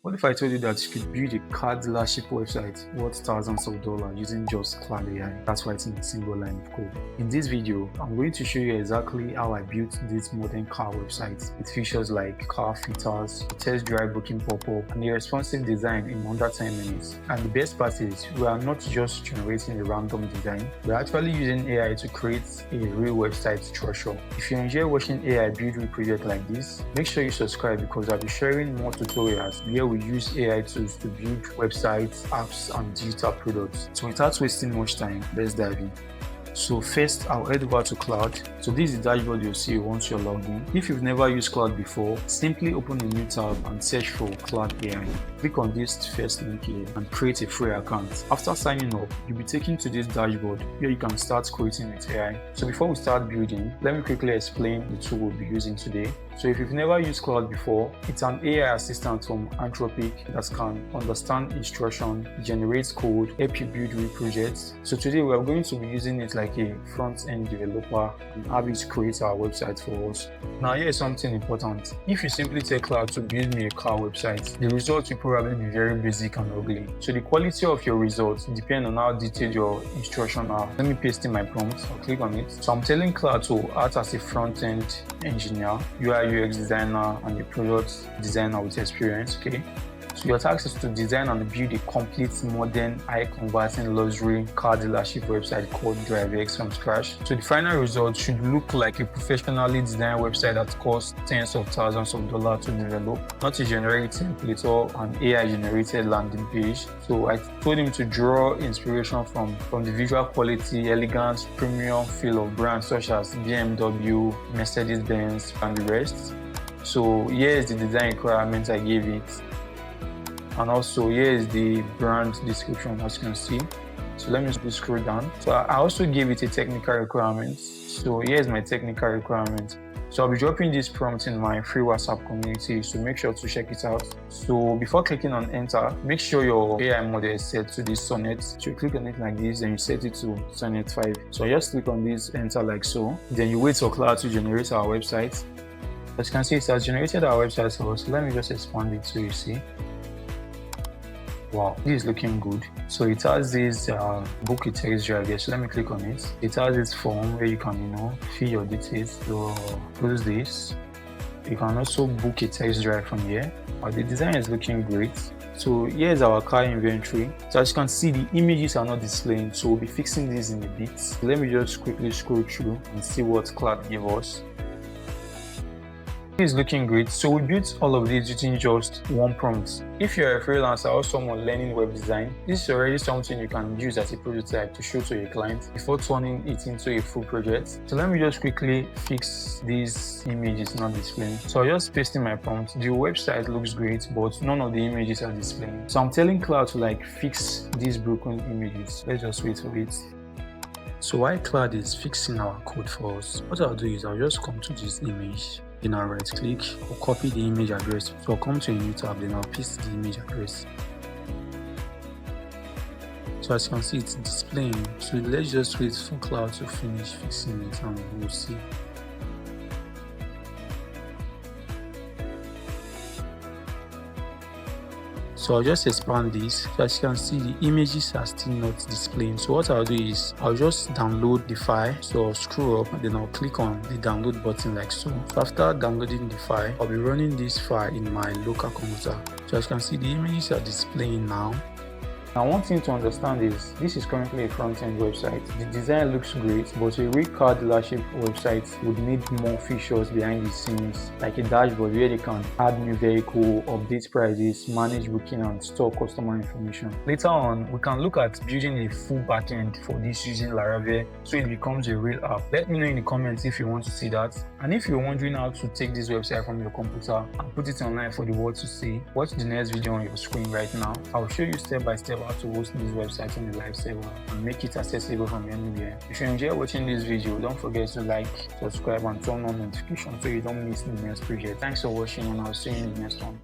What if I told you that you could build a car dealership website worth thousands of dollars using just Claude AI? That's writing a single line of code. In this video, I'm going to show you exactly how I built this modern car website with features like car filters, test drive booking pop-up, and a responsive design in under 10 minutes. And the best part is, we are not just generating a random design, we're actually using AI to create a real website structure. If you enjoy watching AI build real projects like this, make sure you subscribe because I'll be sharing more tutorials where we use AI tools to build websites, apps, and digital products. So without wasting much time, let's dive in. So first, I'll head over to Claude. So this is the dashboard you'll see once you're logged in. If you've never used Claude before, simply open a new tab and search for Claude AI. Click on this first link here and create a free account. After signing up, you'll be taken to this dashboard where you can start creating with AI. So before we start building, let me quickly explain the tool we'll be using today. So if you've never used Claude before, it's an AI assistant from Anthropic that can understand instruction, generate code, help you build real projects. So today we are going to be using it like a front-end developer and have it create our website for us. Now here is something important. If you simply take Claude to build me a car website, the results will probably be very basic and ugly. So the quality of your results depends on how detailed your instructions are. Let me paste in my prompt. I'll click on it. So I'm telling Claude to act as a front-end engineer, UI UX designer, and a product designer with experience. Okay, so your task is to design and build a complete modern high-converting luxury car dealership website called DriveX from scratch. So the final result should look like a professionally designed website that costs tens of thousands of dollars to develop, not a generic template or an AI-generated landing page. So I told him to draw inspiration from the visual quality, elegance, premium feel of brands such as BMW, Mercedes-Benz, and the rest. So here is the design requirements I gave it. And also here is the brand description, as you can see. So let me just scroll down. So I also gave it a technical requirement. So here's my technical requirement. So I'll be dropping this prompt in my free WhatsApp community, so make sure to check it out. So before clicking on enter, make sure your AI model is set to this Sonnet. So you click on it like this, then you set it to Sonnet 5. So I just click on this, enter like so. Then you wait for Claude to generate our website. As you can see, it has generated our website for us. So let me just expand it so you see. Wow, this is looking good. So it has this book a text drive here. So let me click on it. It has this form where you can, fill your details. So close this. You can also book a text drive from here. The design is looking great. So here's our car inventory. So as you can see, the images are not displaying. So we'll be fixing this in a bit. So let me just quickly scroll through and see what Claude gave us. Is looking great. So we built all of this using just one prompt. If you're a freelancer or someone learning web design, this is already something you can use as a prototype to show to your client before turning it into a full project. So let me just quickly fix these images not displaying. So I just pasted my prompt. The website looks great, but none of the images are displaying. So I'm telling Claude to fix these broken images. Let's just wait for it. So while Claude is fixing our code for us, what I'll do is I'll just come to this image. Then I'll right click or copy the image address. So I'll come to a new tab, then I'll paste the image address. So as you can see, it's displaying. So let's just wait for Claude to finish fixing it and we'll see. So I'll just expand this. So as you can see, the images are still not displaying. So what I'll do is I'll just download the file. So I'll scroll up and then I'll click on the download button like so. So after downloading the file, I'll be running this file in my local computer. So as you can see, the images are displaying now. Now one thing to understand is this is currently a front-end website. The design looks great, but a real car dealership website would need more features behind the scenes, like a dashboard where they can add new vehicle, update prices, manage booking, and store customer information. Later on, we can look at building a full backend for this using Laravel so it becomes a real app. Let me know in the comments if you want to see that. And if you're wondering how to take this website from your computer and put it online for the world to see, watch the next video on your screen right now. I'll show you step by step how to host this website on the live server and make it accessible from anywhere. If you enjoy watching this video, don't forget to like, subscribe, and turn on notifications so you don't miss the next project. Thanks for watching, and I'll see you in the next one.